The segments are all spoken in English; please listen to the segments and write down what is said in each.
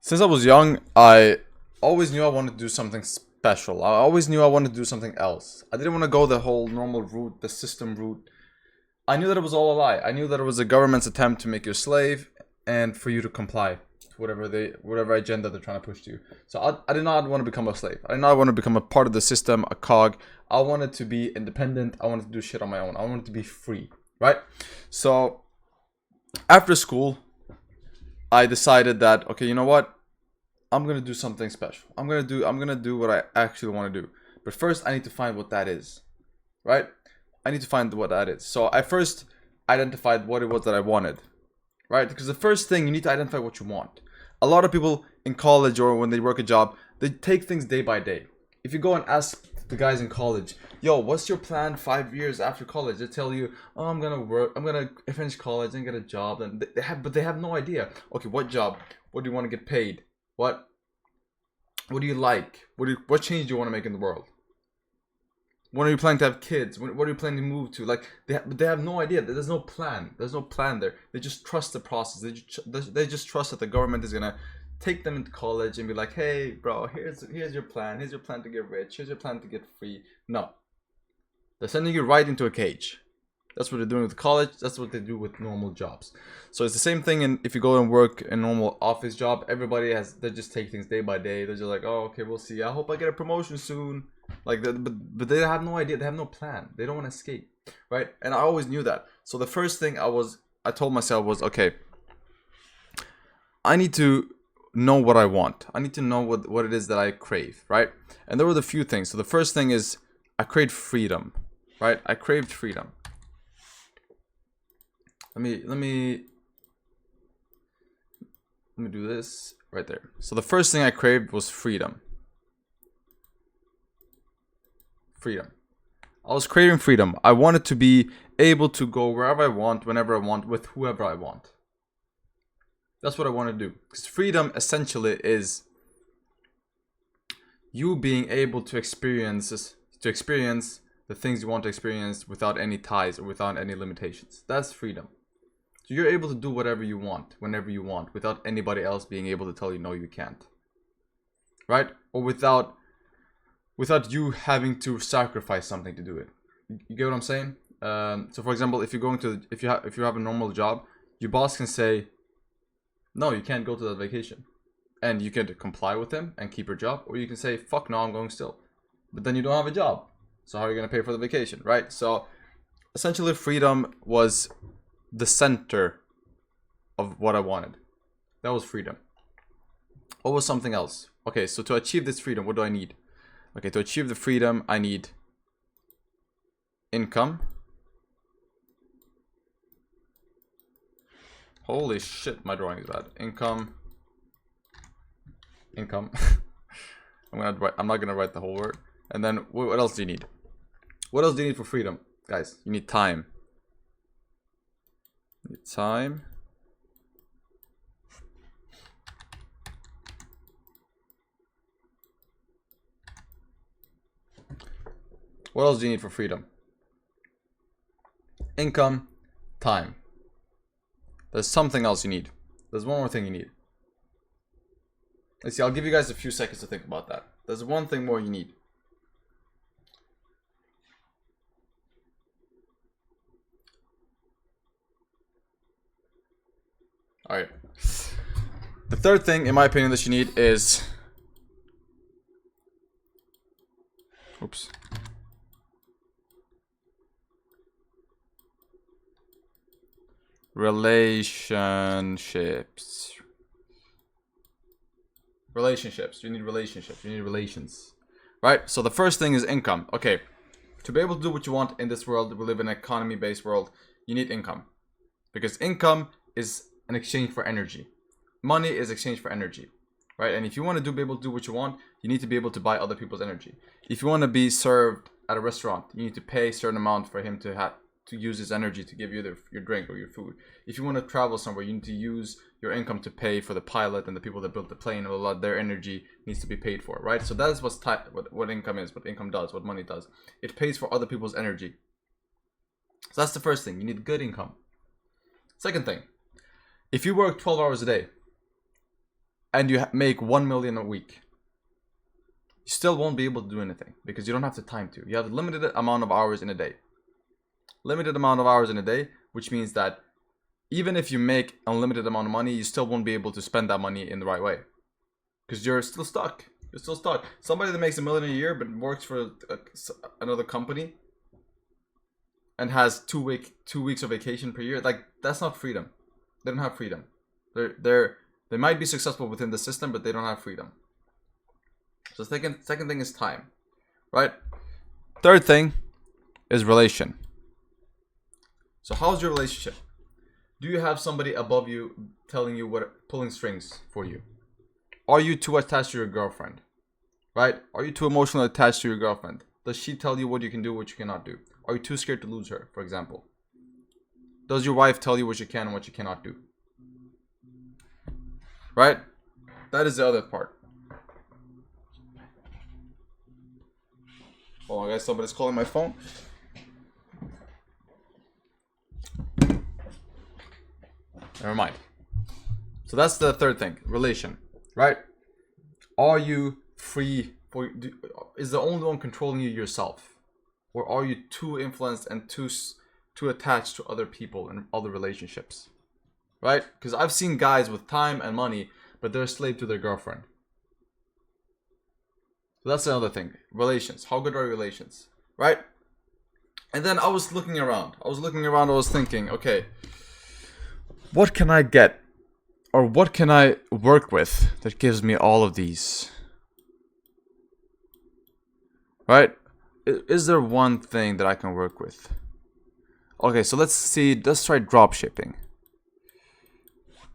Since I was young, I always knew I wanted to do something special. I always knew I wanted to do something else. I didn't want to go the whole normal route, the system route. I knew that it was all a lie. I knew that it was the government's attempt to make you a slave and for you to comply to whatever agenda they're trying to push to you. So I did not want to become a slave. I did not want to become a part of the system, a cog. I wanted to be independent. I wanted to do shit on my own. I wanted to be free, right? So after school, I decided that, okay, you know what? I'm gonna do something special. I'm gonna do what I actually want to do. But first, I need to find what that is, right? I need to find what that is. So I first identified what it was that I wanted, right? Because the first thing, you need to identify what you want. A lot of people in college or when they work a job, they take things day by day. If you go and ask the guys in college, yo, what's your plan 5 years after college? They tell you, oh, I'm gonna work, I'm gonna finish college and get a job. And they have no idea. Okay, what job? What do you want to get paid? What do you like? What change do you want to make in the world? When are you planning to have kids? What are you planning to move to? Like they have no idea. There's no plan. There's no plan there. They just trust the process. They just trust that the government is gonna take them into college and be like, hey, bro, here's your plan. Here's your plan to get rich. Here's your plan to get free. No, they're sending you right into a cage. That's what they're doing with college. That's what they do with normal jobs. So it's the same thing. And if you go and work a normal office job, they just take things day by day. They're just like, oh, okay, we'll see. I hope I get a promotion soon. Like that, but they have no idea. They have no plan. They don't want to escape, right? And I always knew that. So the first thing I told myself was, okay, I need to know what I want. I need to know what it is that I crave, right? And there were the few things. So the first thing is I craved freedom, right? I craved freedom. Let me do this right there. So the first thing I craved was freedom. Freedom. I was craving freedom. I wanted to be able to go wherever I want, whenever I want, with whoever I want. That's what I want to do. Because freedom essentially is you being able to experience the things you want to experience without any ties or without any limitations. That's freedom. So you're able to do whatever you want, whenever you want, without anybody else being able to tell you no, you can't. Right? Or without you having to sacrifice something to do it. You get what I'm saying? So for example, if you have a normal job, your boss can say, no, you can't go to that vacation. And you can comply with him and keep your job, or you can say, fuck no, I'm going still. But then you don't have a job. So how are you going to pay for the vacation, right? So essentially freedom was the center of what I wanted. That was freedom. What was something else? Okay, so to achieve this freedom, what do I need? Okay, to achieve the freedom, I need income. Holy shit, my drawing is bad. Income. I'm not gonna write the whole word. And then what else do you need? What else do you need for freedom, guys? You need time. You need time. What else do you need for freedom? Income, time. There's something else you need. There's one more thing you need. Let's see, I'll give you guys a few seconds to think about that. There's one thing more you need. Alright. The third thing, in my opinion, that you need is... Oops. Relationships. You need relationships. You need relations. Right? So the first thing is income. Okay. To be able to do what you want in this world, we live in an economy-based world, you need income. Because income is an exchange for energy. Money is exchange for energy. Right? And if you want to be able to do what you want, you need to be able to buy other people's energy. If you want to be served at a restaurant, you need to pay a certain amount for him to use his energy to give you your drink or your food. If you want to travel somewhere, you need to use your income to pay for the pilot and the people that built the plane. A lot their energy needs to be paid for, right? So that is what income is, what income does, what money does. It pays for other people's energy. So that's the first thing. You need good income. Second thing, if you work 12 hours a day, and you make 1 million a week, you still won't be able to do anything because you don't have the time to. You have a limited amount of hours in a day. Limited amount of hours in a day, which means that even if you make a limited amount of money, you still won't be able to spend that money in the right way because you're still stuck. You're still stuck. Somebody that makes $1 million a year but works for another company and has 2 weeks of vacation per year, like, that's not freedom. They don't have freedom. They might be successful within the system, but they don't have freedom. So second thing is time, right? Third thing is relation. So how's your relationship? Do you have somebody above you telling you pulling strings for you? Are you too attached to your girlfriend? Right? Are you too emotionally attached to your girlfriend? Does she tell you what you can do, what you cannot do? Are you too scared to lose her, for example? Does your wife tell you what you can and what you cannot do? Right? That is the other part. Oh, I guess somebody's calling my phone. Never mind. So that's the third thing, relation, right? Are you free for? Is the only one controlling you yourself, or are you too influenced and too attached to other people and other relationships, right? Because I've seen guys with time and money, but they're a slave to their girlfriend. So that's another thing. Relations. How good are your relations, right? And then I was looking around. I was thinking, okay, what can I get? Or what can I work with that gives me all of these? Right? Is there one thing that I can work with? Okay, so let's try drop shipping.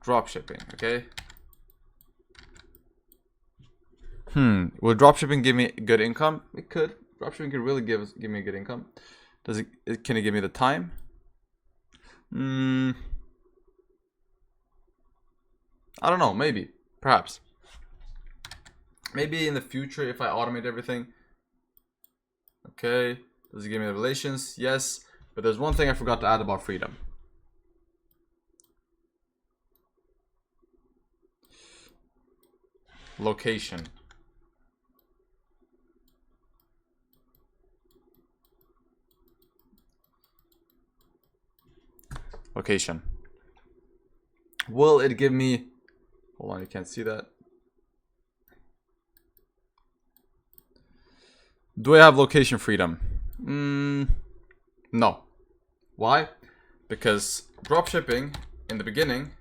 Drop shipping, okay? Will dropshipping give me good income? It could. Dropshipping could really give me good income. Can it give me the time? I don't know, maybe. Perhaps. Maybe in the future if I automate everything. Okay. Does it give me the relations? Yes. But there's one thing I forgot to add about freedom. Location. Location. Will it give me... Hold on, you can't see that. Do I have location freedom? No. Why? Because dropshipping in the beginning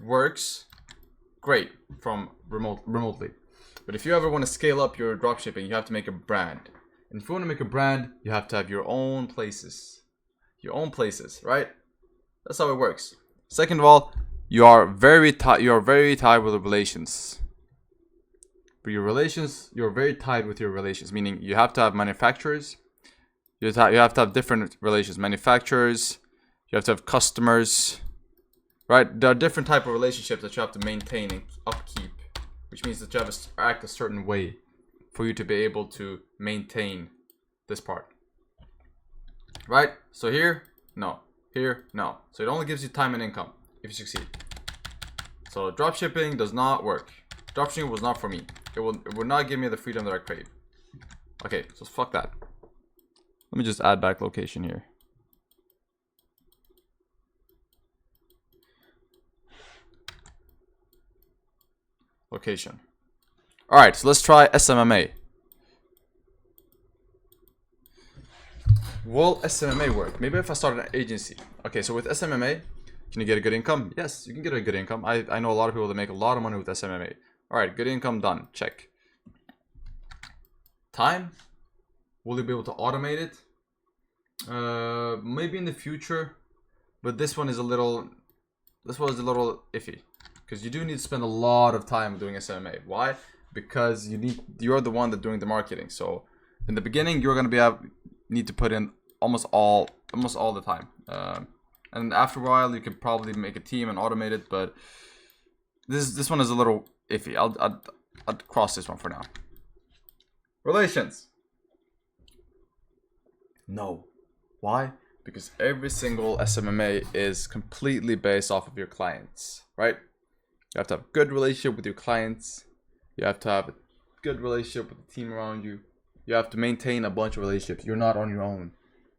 works great from remotely. But if you ever want to scale up your dropshipping, you have to make a brand. And if you want to make a brand, you have to have your own places. Your own places, right? That's how it works. Second of all, you are very tied with the relations. But you're very tied with your relations, meaning you have to have manufacturers. You have to have different relations. Manufacturers, you have to have customers, right? There are different type of relationships that you have to maintain and upkeep, which means that you have to act a certain way for you to be able to maintain this part. Right? So here, no. Here, no. So it only gives you time and income if you succeed. So dropshipping does not work. Dropshipping was not for me. It will not give me the freedom that I crave. Okay, so fuck that. Let me just add back location here. Location. Alright, so let's try SMMA. Will SMMA work? Maybe if I start an agency. Okay, so with SMMA, can you get a good income? Yes, you can get a good income. I know a lot of people that make a lot of money with SMMA. Alright, good income done. Check. Time? Will you be able to automate it? Maybe in the future. But this one is a little iffy. Because you do need to spend a lot of time doing SMMA. Why? Because you're the one that's doing the marketing. So in the beginning, you're gonna need to put in almost all the time. And after a while, you can probably make a team and automate it. But this one is a little iffy. I'll cross this one for now. Relations. No. Why? Because every single SMMA is completely based off of your clients, right? You have to have a good relationship with your clients. You have to have a good relationship with the team around you. You have to maintain a bunch of relationships. You're not on your own.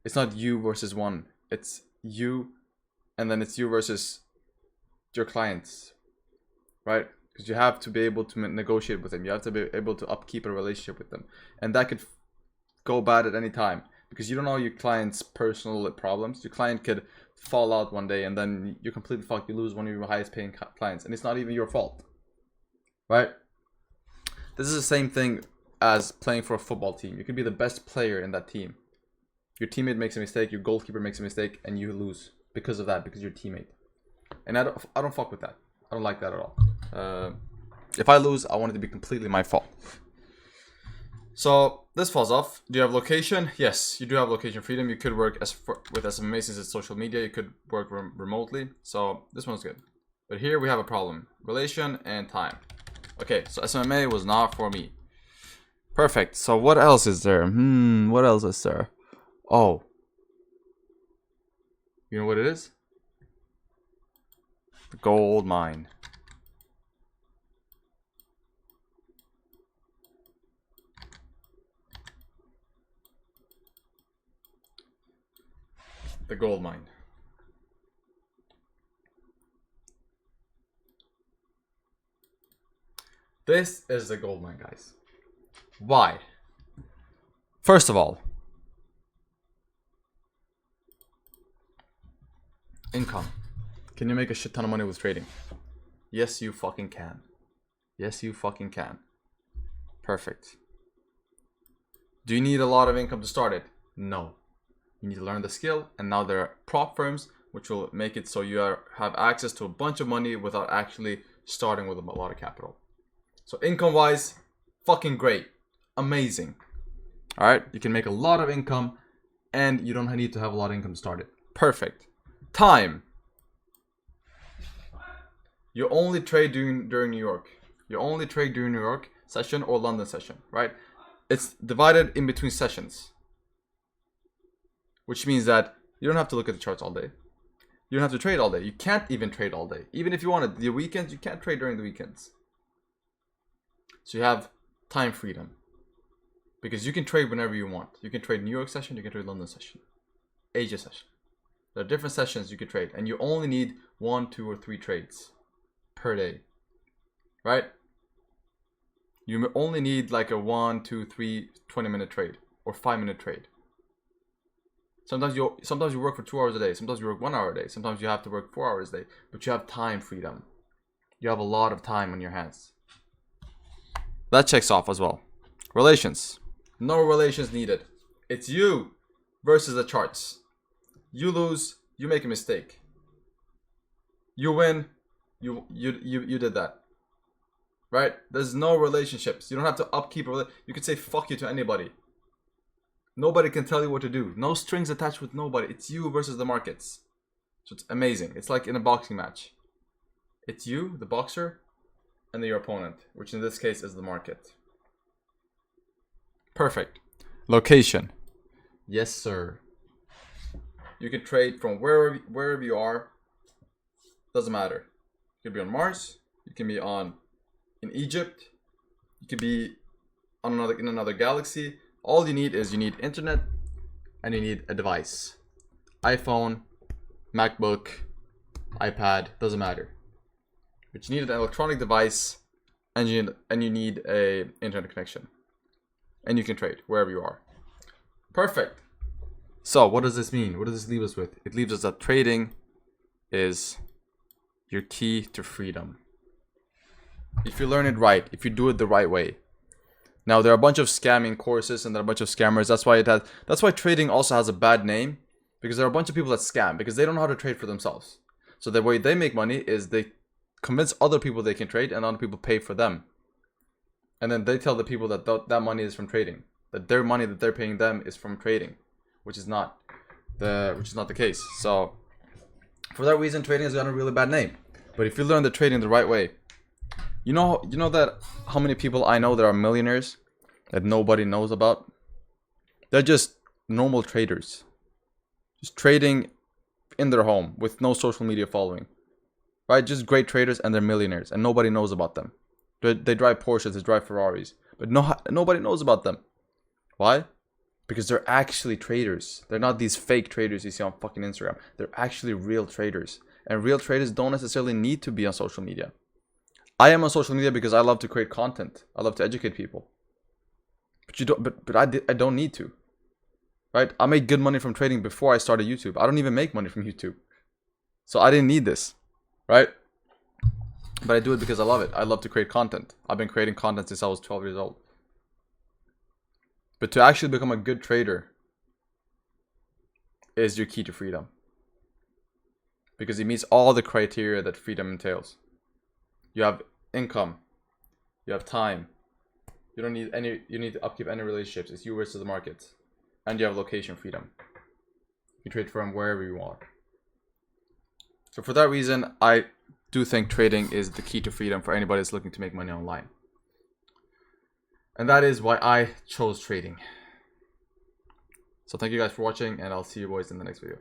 It's not you versus one. It's you, and then it's you versus your clients, right? Because you have to be able to negotiate with them. You have to be able to upkeep a relationship with them. And that could go bad at any time. Because you don't know your client's personal problems. Your client could fall out one day and then you're completely fucked. You lose one of your highest paying clients. And it's not even your fault. Right? This is the same thing as playing for a football team. You could be the best player in that team. Your teammate makes a mistake. Your goalkeeper makes a mistake. And you lose because of that. Because you're your teammate. And I don't fuck with that. I don't like that at all. If I lose, I want it to be completely my fault. So this falls off. Do you have location? Yes, you do have location freedom. You could work with SMMA since it's social media. You could work remotely. So this one's good. But here we have a problem. Relation and time. Okay, so SMMA was not for me. Perfect. So what else is there? What else is there? Oh. You know what it is? The gold mine. The gold mine. This is the gold mine, guys. Why? First of all, income. Can you make a shit ton of money with trading? Yes, you fucking can. Yes, you fucking can. Perfect. Do you need a lot of income to start it? No. You need to learn the skill, and now there are prop firms which will make it so you have access to a bunch of money without actually starting with a lot of capital. So income wise, fucking great. Amazing. Alright, you can make a lot of income and you don't need to have a lot of income to start it. Perfect. Time. You only trade during New York. You only trade during New York session or London session, right? It's divided in between sessions. Which means that you don't have to look at the charts all day. You don't have to trade all day. You can't even trade all day. Even if you wanted. The weekends, you can't trade during the weekends. So you have time freedom. Because you can trade whenever you want. You can trade New York session, you can trade London session. Asia session. There are different sessions you can trade. And you only need 1, 2, or 3 trades per day. Right? You only need like a 1, 2, 3, 20-minute trade. Or 5-minute trade. Sometimes you work for 2 hours a day. Sometimes you work 1 hour a day. Sometimes you have to work 4 hours a day. But you have time freedom. You have a lot of time on your hands. That checks off as well. Relations. No relations needed. It's you versus the charts. You lose, you make a mistake. You win, you did that. Right? There's no relationships. You don't have to upkeep a you can say fuck you to anybody. Nobody can tell you what to do. No strings attached with nobody. It's you versus the markets. So it's amazing. It's like in a boxing match. It's you, the boxer, and your opponent, which in this case is the market. Perfect. Location. Yes, sir. You can trade from wherever you are. Doesn't matter. You can be on Mars. You can be in Egypt. You could be on another galaxy. All you need is internet and you need a device. iPhone, MacBook, iPad, doesn't matter. But you need an electronic device and you need a internet connection. And you can trade wherever you are. Perfect. So what does this mean? What does this leave us with? It leaves us that trading is your key to freedom. If you learn it right, if you do it the right way. Now there are a bunch of scamming courses and there are a bunch of scammers. That's why trading also has a bad name, because there are a bunch of people that scam because they don't know how to trade for themselves. So the way they make money is they convince other people they can trade and other people pay for them. And then they tell the people that that money is from trading, that their money that they're paying them is from trading, which is not the case. So for that reason, trading has got a really bad name. But if you learn the trading the right way, you know that how many people I know that are millionaires that nobody knows about? They're just normal traders, just trading in their home with no social media following. right? Just great traders and they're millionaires and nobody knows about them. They drive Porsches, they drive Ferraris, but nobody knows about them. Why? Because they're actually traders. They're not these fake traders you see on fucking Instagram. They're actually real traders. And real traders don't necessarily need to be on social media. I am on social media because I love to create content. I love to educate people. But you don't. But I don't need to. Right? I made good money from trading before I started YouTube. I don't even make money from YouTube. So I didn't need this. Right? But I do it because I love it. I love to create content. I've been creating content since I was 12 years old. But to actually become a good trader is your key to freedom. Because it meets all the criteria that freedom entails. You have income. You have time. You don't need any. You need to upkeep any relationships. It's you versus the market. And you have location freedom. You trade from wherever you want. So for that reason, I do think trading is the key to freedom for anybody that's looking to make money online. And that is why I chose trading. So thank you guys for watching, and I'll see you boys in the next video.